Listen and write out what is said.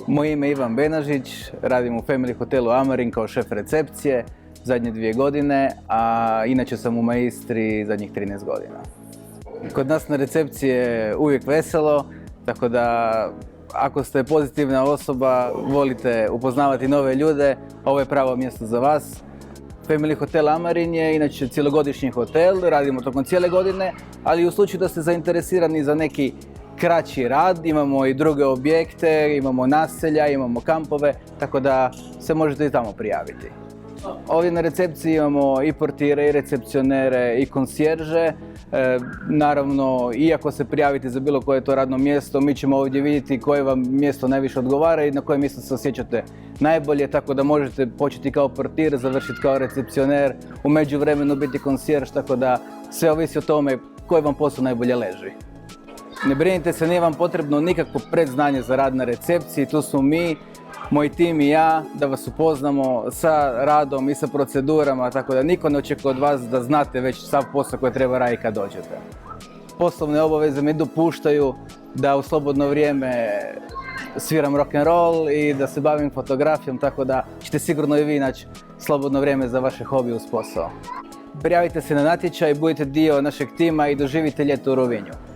Moje ime je Ivan Benažić, radim u Family hotelu Amarin kao šef recepcije zadnje 2 godine, a inače sam u Maistri zadnjih 13 godina. Kod nas na recepciji je uvijek veselo, tako da ako ste pozitivna osoba, volite upoznavati nove ljude, ovo je pravo mjesto za vas. Family hotel Amarin je inače cjelogodišnji hotel, radimo tokom cijele godine, ali u slučaju da ste zainteresirani za neki kraći rad, imamo i druge objekte, imamo naselja, imamo kampove, tako da se možete i tamo prijaviti. Ovdje na recepciji imamo i portire, i recepcionere, i konsjerže. Naravno, iako se prijavite za bilo koje to radno mjesto, mi ćemo ovdje vidjeti koje vam mjesto najviše odgovara i na koje mjesto se osjećate najbolje, tako da možete početi kao portir, završiti kao recepcioner, u međuvremenu biti konsjerž, tako da sve ovisi o tome koji vam posao najbolje leži. Ne brinite se, nije vam potrebno nikakvo predznanje za rad na recepciji, tu smo mi, moj tim i ja, da vas upoznamo sa radom i sa procedurama, tako da niko ne očekuje od vas da znate već sav posao koji treba raditi kad dođete. Poslovne obaveze mi dopuštaju da u slobodno vrijeme sviram rock'n'roll i da se bavim fotografijom, tako da ćete sigurno i vi naći slobodno vrijeme za vaše hobije uz posao. Prijavite se na natječaj, budite dio našeg tima i doživite ljeto u Rovinju.